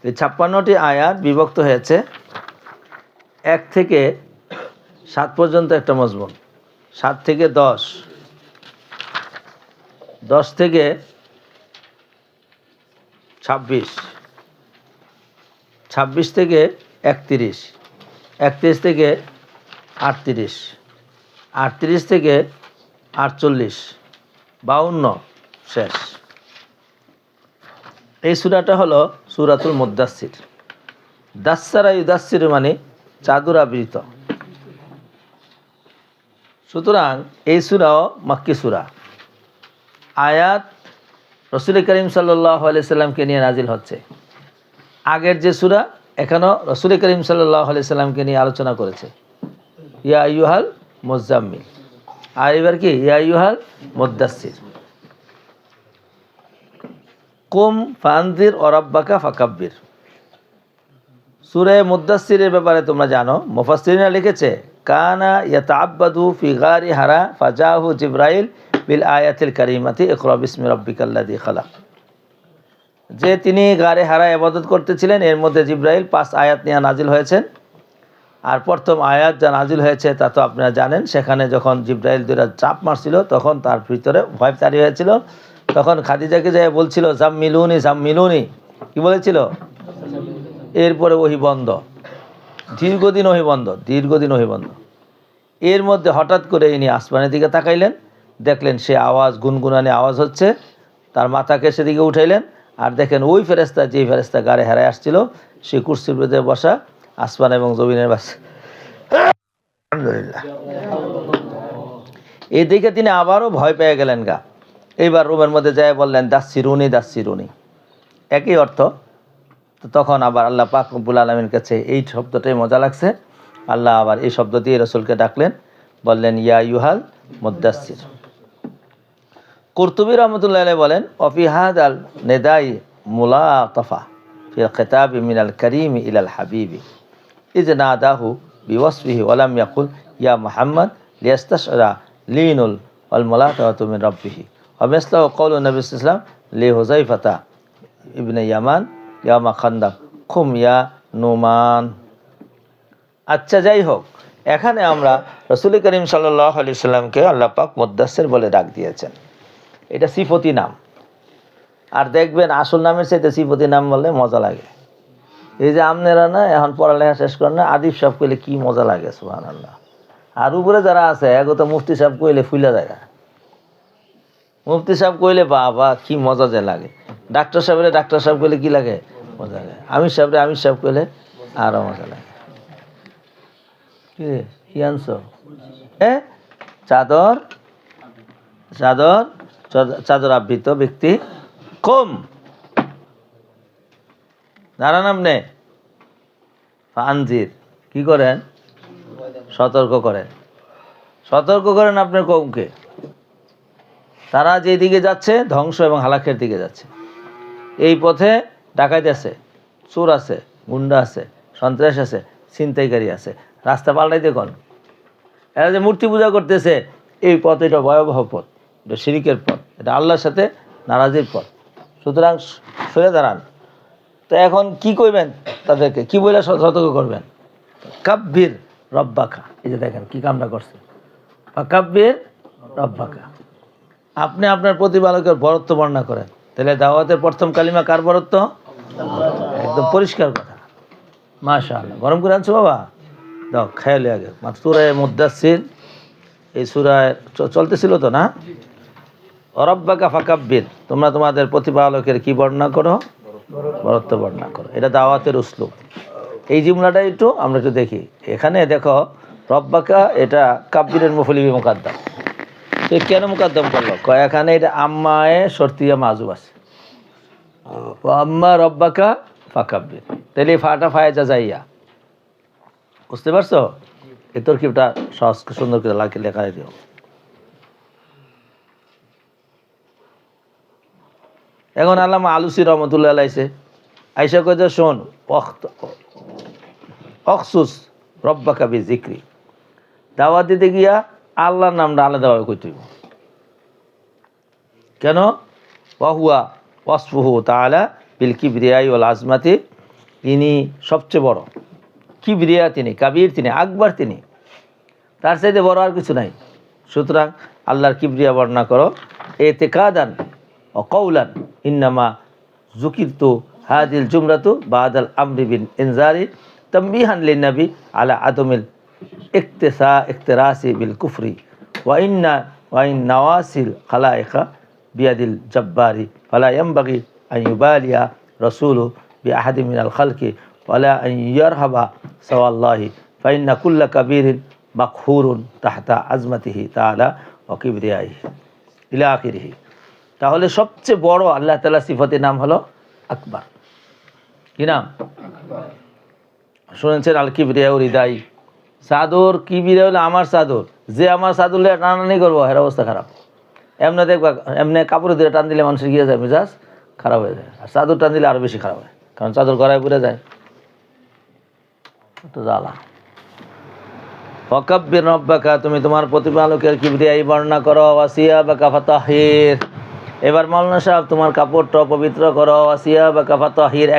এই 56টি আয়াত বিভক্ত হয়েছে 1 থেকে 7 পর্যন্ত একটা মজমুন, 7 থেকে 10, 10 থেকে 26, 26 থেকে 31, 31 থেকে 38, 38 থেকে 48, 52 শেষ। এই সূরাটা হলো সূরাতুল মুদ্দাসসির। দাসসারা ইউদাসসির মানে চাদর আবৃত। সুতরাং এই সূরাও মাক্কি সূরা। আয়াত রাসূল করিম সাল্লাল্লাহু আলাইহি সাল্লামকে নিয়ে নাজিল হচ্ছে। আগের যে সূরা এখানেও রাসূল করিম সাল্লাল্লাহু আলাইহি সাল্লামকে নিয়ে আলোচনা করেছে, ইয়া আইয়ুহাল মুজাম্মিল। আর এবার কি ইয়া আইয়ুহাল মুদ্দাসসির। কুম ফানজির ওয়া রাব্বাকা ফাকাব্বির। সূরা মুদ্দাসসিরের ব্যাপারে তোমরা জানো, মুফাসসিরিনা লিখেছে কানা ইয়াতাআব্বাদু ফি গারি হারা ফাজাহু জিবরাইল বিল আয়াতিল কারিমাতি ইকরা বিসমি রাব্বিকাল্লাযী খালাক। যে তিনি গারে হারা ইবাদত করতেছিলেন, এর মধ্যে জিবরাইল 5 আয়াত নিয়ে নাজিল হয়েছেন। আর প্রথম আয়াত যা নাজিল হয়েছে তা তো আপনারা জানেন, সেখানে যখন জিবরাইল দুইটা চাপ মারছিল তখন তার ভিতরে ভয় তৈরি হয়েছিল। তখন খাদিজাকে যায় বলছিল জাম্মিলুনি জাম্মিলুনি, কি বলেছিল? এরপরে ওহি বন্ধ, দীর্ঘদিন ওহি বন্ধ। এর মধ্যে হঠাৎ করে ইনি আসমানের দিকে তাকাইলেন, দেখলেন সে আওয়াজ, গুনগুনানি আওয়াজ হচ্ছে। তার মাথাকে সেদিকে উঠাইলেন আর দেখেন ওই ফেরেশতা, যেই ফেরেশতা গাড়ে হারায় আসছিল, সে কুরসির মধ্যে বসা, আসমান এবং জমিনের বাসা। আলহামদুলিল্লাহ। এই দিকে তিনি আবারও ভয় পেয়ে গেলেন গা। এইবার রুমের মধ্যে যায় বললেন দাসসিরুনি দাসসিরুনি, একই অর্থ। তো তখন আবার আল্লাহ পাক রব্বুল আলামিনের কাছে এই শব্দটাই মজা লাগছে। আল্লাহ আবার এই শব্দ দিয়ে রাসূলকে ডাকলেন, বললেন ইয়া আইয়ুহাল মুদ্দাসসির। কুরতুবী রাহমাতুল্লাহি আলাইহি বলেন ওয়াফি হাদাল নিদাই মুলাতাফা ফিল খিতাব মিনাল কারীম ইলাল হাবিবি ইয নাদাহু বিওয়াসফিহি ওয়া লাম ইয়াকুল ইয়া মুহাম্মদ লিয়াস্তাশরা লিনুল ওয়াল মুলাতাফাতু মিন রাব্বিহি ওয়া মিসলাহু কাউলু নবী সাল্লাল্লাহু আলাইহি ওয়াসাল্লাম লি হুযাইফাতা ইবনে ইয়ামান ইয়ামা খান্দাক খুম ইয়া নুমান। আচ্ছা, যাই হোক, এখানে আমরা রাসূল করিম সাল্লাল্লাহু আলাইহি সাল্লামকে আল্লাহ পাক মুদ্দাসসির বলে ডাক দিয়েছেন। এটা সিফতি নাম। আর দেখবেন আসল নামের চাইতে সিফতি নাম বললে মজা লাগে। এই যে আপনারা না এখন পড়ালেখা শেষ করেন না, আদিব সাহেব কইলে কি মজা লাগে, সুবহানাল্লাহ। আর উপরে যারা আছে এগো তো মুফতি সাহেব কইলে ফুলে যায়। মুফতি সাহেব কইলে বাবা কি মজা যে লাগে। ডাক্তার সাহেব কইলে কি লাগে, মজা লাগে। আমির সাহেব কইলে আরো মজা লাগে। কি আনছো? চাদর চাদর আবৃত ব্যক্তি কম দাঁড়ান। আপনি ফানজির কি করেন? সতর্ক করেন আপনার কওমকে। তারা যেদিকে যাচ্ছে ধ্বংস এবং হালাকের দিকে যাচ্ছে। এই পথে ডাকাত আছে, চোর আছে, গুন্ডা আছে, সন্ত্রাস আছে, ছিনতাইকারী আছে। রাস্তা পাল্টাইতে কোন? এরা যে মূর্তি পূজা করতেছে, এই পথ এটা ভয়াবহ পথ, এটা শিরিকের পথ, এটা আল্লাহর সাথে নারাজির পথ। সুতরাং সরে দাঁড়ান। তো এখন কি করবেন? তাদেরকে কি বলে সতর্ক করবেন? কাব্বির রব্বাকা। এই যে দেখেন কি কামটা করছে, কাব্বির রব্বাকা। আপনি আপনার প্রতিপালকের বরত্ব বর্ণনা করেন। তাহলে দাওয়াতের প্রথম কালিমা কার বরত্ব? একদম পরিষ্কার কথা। মাশাআল্লাহ। গরম করে আনছো বাবা, দাও খেয়ালে আগে। সূরা মুদ্দাসসির, এই সূরায় চলতেছিল তো না, রব্বাকা ফাকাব্বির। তোমরা তোমাদের প্রতিপালকের কি বর্ণনা করো? বরত্ব বর্ণনা করো। এটা দাওয়াতের উসলুব। এই জুমলাটা একটু আমরা একটু দেখি। এখানে দেখো রব্বাকা, এটা কাব্বিরের মফুলি মুকাদ্দাম। কেন মুকাদ্দম করলো? এখানে এটা আম্মায়ে শর্তিয়া মাজুব আছে, আম্মা রব্বাকা ফাকাব্বির। তাহলে ফাটা ফায়জা যাইয়া, বুঝতে পারছো? এই তরকিবটা সহজ সুন্দর করে লেখা দিও। এখন আল্লামা আলুসি রহমতুল্লাহ আলাইহি আইসা কইতে শোন, অখসুস রব্বাকা বিযিকরি। দাওয়াত দিতে গিয়া আল্লাহর নামটা আলাদাভাবে কইতে হইব। কেন? ওয়াহুয়া ওয়াসফুহু তাআলা বিল কিবরিয়াই ওয়াল আজমাতি তিনি সবচেয়ে বড়, কিবরিয়া তিনি, কাবির তিনি, আকবর তিনি, তার চাইতে বড় আর কিছু নাই। সুতরাং আল্লাহর কিবরিয়া বর্ণনা করো এতেকাদান ও কৌলান ইন্নামা জুকিরতু হাদিল জুমরাতু বাদাল আমরি বিন ইনজারি তামবিহান লিন্নবী আলা আদমিল ইক্তেরাসি বিল কুফরি ওয়াইন নওয়াসিল খালায়েকা বিয়াদিল জব্বারি ফালা ইয়ামবাগি আন ইউবালিয়া রাসূলু বিআহাদি মিনাল খালকি ওয়ালা আন ইয়ারহাবা সাওয়াল্লাহি ফাইন্না কুল্লা কাবীরিন মাকহুরুন তাহতা আজমাতিহি তাআলা ওয়া কিবরিয়াহি ইলা আখিরিহি। তাহলে সবচেয়ে বড় আল্লাহ তাআলা সিফাতের নাম হলো আকবার। কি নাম? শুনেছেন আল কিবরিয়া রিদাই, চাদর কিবরিয়া হলো আমার চাদর, যে আমার চাদর টানাটানি করবো এর অবস্থা খারাপ। এমনি দেখবা, এমনি কাপড় দিয়ে টান দিলে মানুষের গিয়ে যায় মেজাজ খারাপ হয়ে যায়, আর চাদর টান দিলে আরো বেশি খারাপ হয়, কারণ চাদর গড়ায় পড়ে যায়, তো জ্বালা। ওয়াকাব্বির রব্বাকা, তুমি তোমার প্রতিপালকের কিবরিয়াই বর্ণনা করো। ওয়াসিয়াবাকা ফাতাহির, এবার মাওলানা সাহেব তোমার কাপড়টা পবিত্র করো। ওয়াসিয়াবাকা ফাতাহির,